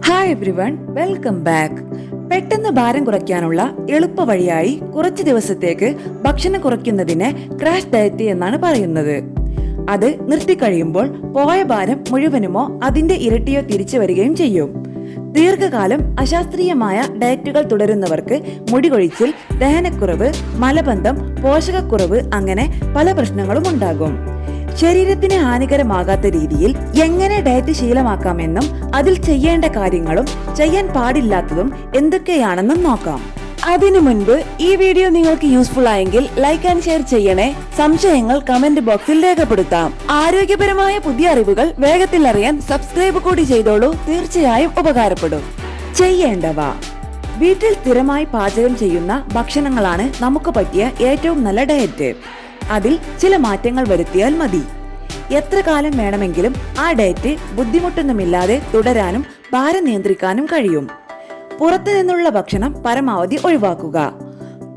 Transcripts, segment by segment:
Hi everyone, welcome back. പെട്ടെന്ന് ഭാരം കുറയ്ക്കാനുള്ള എളുപ്പ വഴിയായി കുറച്ച് ദിവസത്തേക്ക് ഭക്ഷണം കുറയ്ക്കുന്നതിനെ ക്രാഷ് ഡയറ്റ് എന്നാണ് പറയുന്നത്. അത് നിർത്തിക്കഴിയുമ്പോൾ പോയ ഭാരം മുഴുവനുമോ അതിന്റെ ഇരട്ടിയോ തിരിച്ചു വരികയും ചെയ്യും. ദീർഘകാലം അശാസ്ത്രീയമായ ഡയറ്റുകൾ തുടരുന്നവർക്ക് മുടികൊഴിച്ചിൽ, ദഹനക്കുറവ്, മലബന്ധം, പോഷകക്കുറവ് അങ്ങനെ പല പ്രശ്നങ്ങളും ഉണ്ടാകും. ശരീരത്തിന് ഹാനികരമാകാത്ത രീതിയിൽ എങ്ങനെ ഡയറ്റ് ശീലമാക്കാമെന്നും അതിൽ ചെയ്യേണ്ട കാര്യങ്ങളും ചെയ്യാൻ പാടില്ലാത്തതും എന്തൊക്കെയാണെന്നും നോക്കാം. അതിനു മുൻപ് ഈ വീഡിയോ നിങ്ങൾക്ക് യൂസ്ഫുൾ ആയെങ്കിൽ ലൈക്ക് ആൻഡ് ഷെയർ ചെയ്യണേ. സംശയങ്ങൾ കമന്റ് ബോക്സിൽ രേഖപ്പെടുത്താം. ആരോഗ്യപരമായ പുതിയ അറിവുകൾ വേഗത്തിൽ അറിയാൻ സബ്സ്ക്രൈബ് കൂടി ചെയ്തോളൂ. തീർച്ചയായും ഉപകാരപ്പെടും. ചെയ്യേണ്ടവ: വീട്ടിൽ സ്ഥിരമായി പാചകം ചെയ്യുന്ന ഭക്ഷണങ്ങളാണ് നമുക്ക് പറ്റിയ ഏറ്റവും നല്ല ഡയറ്റ്. അതിൽ ചില മാറ്റങ്ങൾ വരുത്തിയാൽ മതി. എത്ര കാലം വേണമെങ്കിലും ആ ഡയറ്റ് ബുദ്ധിമുട്ടൊന്നുമില്ലാതെ തുടരാനും ഭാരം നിയന്ത്രിക്കാനും കഴിയും. പുറത്തു നിന്നുള്ള ഭക്ഷണം പരമാവധി ഒഴിവാക്കുക.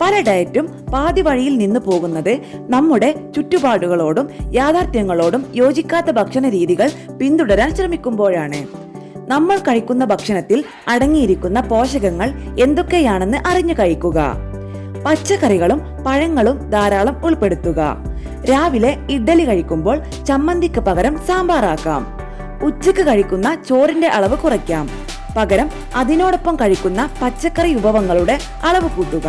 പല ഡയറ്റും പാതി വഴിയിൽ നിന്ന് പോകുന്നത് നമ്മുടെ ചുറ്റുപാടുകളോടും യാഥാർത്ഥ്യങ്ങളോടും യോജിക്കാത്ത ഭക്ഷണ രീതികൾ പിന്തുടരാൻ ശ്രമിക്കുമ്പോഴാണ്. നമ്മൾ കഴിക്കുന്ന ഭക്ഷണത്തിൽ അടങ്ങിയിരിക്കുന്ന പോഷകങ്ങൾ എന്തൊക്കെയാണെന്ന് അറിഞ്ഞു കഴിക്കുക. പച്ചക്കറികളും പഴങ്ങളും ധാരാളം ഉൾപ്പെടുത്തുക. രാവിലെ ഇഡ്ഡലി കഴിക്കുമ്പോൾ ചമ്മന്തിക്ക് പകരം സാമ്പാറാക്കാം. ഉച്ചക്ക് കഴിക്കുന്ന ചോറിന്റെ അളവ് കുറയ്ക്കാം. പകരം അതിനോടൊപ്പം കഴിക്കുന്ന പച്ചക്കറി വിഭവങ്ങളുടെ അളവ് കൂട്ടുക.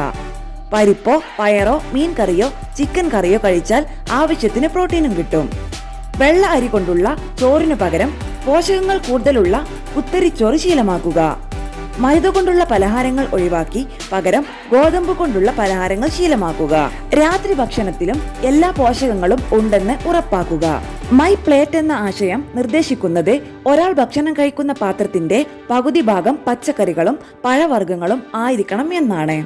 പരിപ്പോ പയറോ മീൻ കറിയോ ചിക്കൻ കറിയോ കഴിച്ചാൽ ആവശ്യത്തിന് പ്രോട്ടീനും കിട്ടും. വെള്ള അരി കൊണ്ടുള്ള ചോറിനു പകരം പോഷകങ്ങൾ കൂടുതലുള്ള കുത്തരിച്ചോറ് ശീലമാക്കുക. മൈദ കൊണ്ടുള്ള പലഹാരങ്ങൾ ഒഴിവാക്കി പകരം ഗോതമ്പ് കൊണ്ടുള്ള പലഹാരങ്ങൾ ശീലമാക്കുക. രാത്രി ഭക്ഷണത്തിലും എല്ലാ പോഷകങ്ങളും ഉണ്ടെന്ന് ഉറപ്പാക്കുക. മൈ പ്ലേറ്റ് എന്ന ആശയം നിർദ്ദേശിക്കുന്നത് ഒരാൾ ഭക്ഷണം കഴിക്കുന്ന പാത്രത്തിന്റെ പകുതി ഭാഗം പച്ചക്കറികളും പഴവർഗ്ഗങ്ങളും ആയിരിക്കണം എന്നാണ്.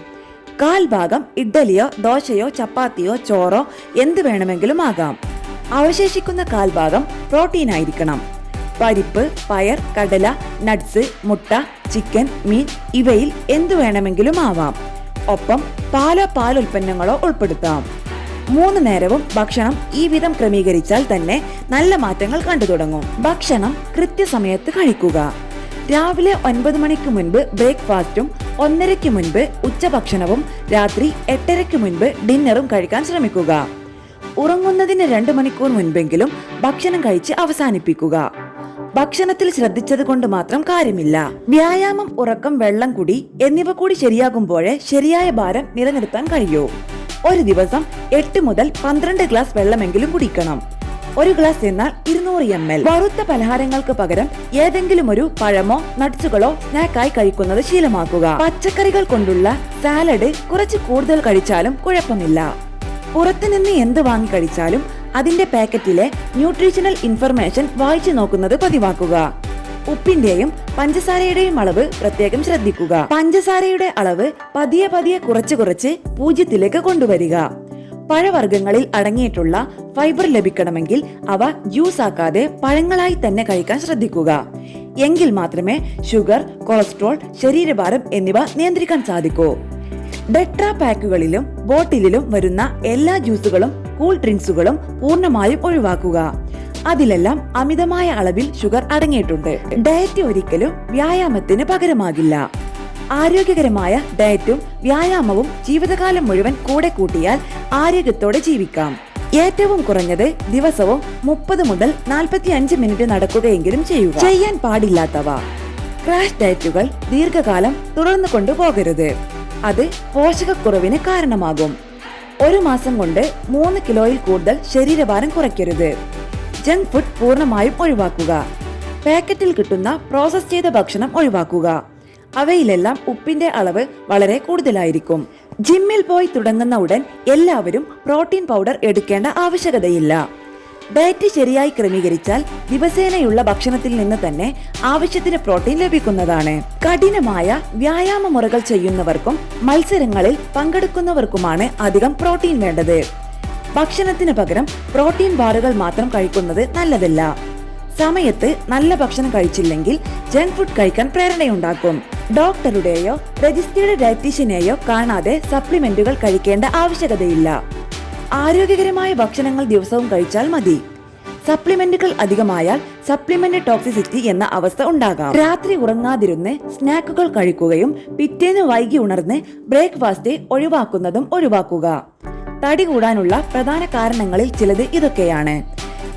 കാൽ ഭാഗം ഇഡ്ഡലിയോ ദോശയോ ചപ്പാത്തിയോ ചോറോ എന്ത് വേണമെങ്കിലും ആകാം. അവശേഷിക്കുന്ന കാൽ ഭാഗം പ്രോട്ടീൻ ആയിരിക്കണം. പരിപ്പ്, പയർ, കടല, നട്ട്സ്, മുട്ട, ചിക്കൻ, മീൻ ഇവയിൽ എന്തു വേണമെങ്കിലും ആവാം. ഒപ്പം പാലോ പാലുൽപ്പന്നങ്ങളോ ഉൾപ്പെടുത്താം. 3 നേരവും ഭക്ഷണം ഈ വിധം ക്രമീകരിച്ചാൽ തന്നെ നല്ല മാറ്റങ്ങൾ കണ്ടു തുടങ്ങും. ഭക്ഷണം കൃത്യസമയത്ത് കഴിക്കുക. രാവിലെ 9 മണിക്ക് മുൻപ് ബ്രേക്ക്ഫാസ്റ്റും 1:30 മുൻപ് ഉച്ചഭക്ഷണവും രാത്രി 8:30 മുൻപ് ഡിന്നറും കഴിക്കാൻ ശ്രമിക്കുക. ഉറങ്ങുന്നതിന് 2 മണിക്കൂർ മുൻപെങ്കിലും ഭക്ഷണം കഴിച്ച് അവസാനിപ്പിക്കുക. ഭക്ഷണത്തിൽ ശ്രദ്ധിച്ചത് കൊണ്ട് മാത്രം കാര്യമില്ല. വ്യായാമം, ഉറക്കം, വെള്ളം കുടി എന്നിവ കൂടി ശരിയാകുമ്പോഴേ ശരിയായ ഭാരം നിലനിർത്താൻ കഴിയൂ. ഒരു ദിവസം 8 മുതൽ 12 ഗ്ലാസ് വെള്ളമെങ്കിലും കുടിക്കണം. 1 ഗ്ലാസ് എന്നാൽ 200 ml. വറുത്ത പലഹാരങ്ങൾക്ക് പകരം ഏതെങ്കിലും ഒരു പഴമോ നട്ട്സുകളോ സ്നാക്കായി കഴിക്കുന്നത് ശീലമാക്കുക. പച്ചക്കറികൾ കൊണ്ടുള്ള സാലഡ് കുറച്ച് കൂടുതൽ കഴിച്ചാലും കുഴപ്പമില്ല. പുറത്തുനിന്ന് എന്ത് വാങ്ങി കഴിച്ചാലും അതിന്റെ പാക്കറ്റിലെ ന്യൂട്രീഷണൽ ഇൻഫർമേഷൻ വായിച്ചു നോക്കുന്നത് പതിവാക്കുക. ഉപ്പിന്റെയും പഞ്ചസാരയുടെയും അളവ് പ്രത്യേകം ശ്രദ്ധിക്കുക. പഞ്ചസാരയുടെ അളവ് പതിയെ കുറച്ച് 0 കൊണ്ടുവരിക. പഴവർഗ്ഗങ്ങളിൽ അടങ്ങിയിട്ടുള്ള ഫൈബർ ലഭിക്കണമെങ്കിൽ അവ ജ്യൂസ് ആക്കാതെ പഴങ്ങളായി തന്നെ കഴിക്കാൻ ശ്രദ്ധിക്കുക. എങ്കിൽ മാത്രമേ ഷുഗർ, കൊളസ്ട്രോൾ, ശരീരഭാരം എന്നിവ നിയന്ത്രിക്കാൻ സാധിക്കൂ. ഡെട്രാ പാക്കുകളിലും ബോട്ടിലിലും വരുന്ന എല്ലാ ജ്യൂസുകളും കൂൾ ഡ്രിങ്ക്സുകളും പൂർണ്ണമായും ഒഴിവാക്കുക. അതിലെല്ലാം അമിതമായ അളവിൽ ഷുഗർ അടങ്ങിയിട്ടുണ്ട്. ഡയറ്റ് ഒരിക്കലും വ്യായാമത്തിന് പകരമാകില്ല. ആരോഗ്യകരമായ ഡയറ്റും വ്യായാമവും ജീവിതകാലം മുഴുവൻ കൂടെ കൂട്ടിയാൽ ആരോഗ്യത്തോടെ ജീവിക്കാം. ഏറ്റവും കുറഞ്ഞത് ദിവസവും 30 മുതൽ 45 മിനിറ്റ് നടക്കുകയെങ്കിലും ചെയ്യുക. ചെയ്യാൻ പാടില്ലാത്തവ: ക്രാഷ് ഡയറ്റുകൾ ദീർഘകാലം തുടർന്നു കൊണ്ടുപോകരുത്. അത് പോഷകക്കുറവിന് കാരണമാകും. 1 മാസം കൊണ്ട് 3 കിലോയിൽ കൂടുതൽ ശരീരഭാരം കുറയ്ക്കരുത്. ജങ്ക് ഫുഡ് പൂർണ്ണമായും ഒഴിവാക്കുക. പാക്കറ്റിൽ കിട്ടുന്ന പ്രോസസ് ചെയ്ത ഭക്ഷണം ഒഴിവാക്കുക. അവയിലെല്ലാം ഉപ്പിന്റെ അളവ് വളരെ കൂടുതലായിരിക്കും. ജിമ്മിൽ പോയി തുടങ്ങുന്ന ഉടൻ എല്ലാവരും പ്രോട്ടീൻ പൗഡർ എടുക്കേണ്ട ആവശ്യകതയില്ല. ഡയറ്റ് ശരിയായി ക്രമീകരിച്ചാൽ ദിവസേനയുള്ള ഭക്ഷണത്തിൽ നിന്ന് തന്നെ ആവശ്യത്തിന് പ്രോട്ടീൻ ലഭിക്കുന്നതാണ്. കഠിനമായ വ്യായാമ മുറകൾ ചെയ്യുന്നവർക്കും മത്സരങ്ങളിൽ പങ്കെടുക്കുന്നവർക്കുമാണ് അധികം പ്രോട്ടീൻ വേണ്ടത്. ഭക്ഷണത്തിന് പകരം പ്രോട്ടീൻ ബാറുകൾ മാത്രം കഴിക്കുന്നത് നല്ലതല്ല. സമയത്ത് നല്ല ഭക്ഷണം കഴിച്ചില്ലെങ്കിൽ ജങ്ക് ഫുഡ് കഴിക്കാൻ പ്രേരണയുണ്ടാക്കും. ഡോക്ടറുടെയോ രജിസ്റ്റേർഡ് ഡയറ്റീഷ്യനെയോ കാണാതെ സപ്ലിമെന്റുകൾ കഴിക്കേണ്ട ആവശ്യകതയില്ല. ആരോഗ്യകരമായ ഭക്ഷണങ്ങൾ ദിവസവും കഴിച്ചാൽ മതി. സപ്ലിമെന്റുകൾ അധികമായാൽ സപ്ലിമെന്റ് ടോക്സിസിറ്റി എന്ന അവസ്ഥ ഉണ്ടാകാം. രാത്രി ഉറങ്ങാതിരുന്ന് സ്നാക്കുകൾ കഴിക്കുകയും പിറ്റേന്ന് വൈകി ഉണർന്ന് ബ്രേക്ക്ഫാസ്റ്റ് ഒഴിവാക്കുക. തടി കൂടാനുള്ള പ്രധാന കാരണങ്ങളിൽ ചിലത് ഇതൊക്കെയാണ്.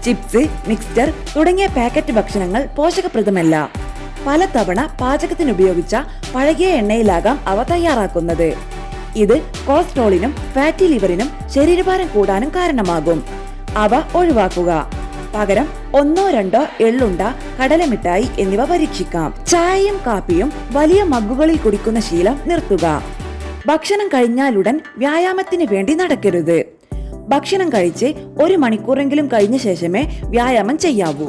ചിപ്സ്, മിക്സ്ചർ തുടങ്ങിയ പാക്കറ്റ് ഭക്ഷണങ്ങൾ പോഷകപ്രദമല്ല. പലതവണ പാചകത്തിനുപയോഗിച്ച പഴകിയ എണ്ണയിലാകാം അവ തയ്യാറാക്കുന്നത്. ഇത് കൊളസ്ട്രോളിനും ഫാറ്റി ലിവറിനും ശരീരഭാരം കൂടാനും കാരണമാകും. അവ ഒഴിവാക്കുക. പകരം 1-2 എള്ളുണ്ട, കടലമിഠായി എന്നിവ പരീക്ഷിക്കാം. ചായയും കാപ്പിയും വലിയ മഗ്ഗുകളിൽ കുടിക്കുന്ന ശീലം നിർത്തുക. ഭക്ഷണം കഴിഞ്ഞാലുടൻ വ്യായാമത്തിന് വേണ്ടി നടക്കരുത്. ഭക്ഷണം കഴിച്ച് 1 മണിക്കൂറെങ്കിലും കഴിഞ്ഞ ശേഷമേ വ്യായാമം ചെയ്യാവൂ.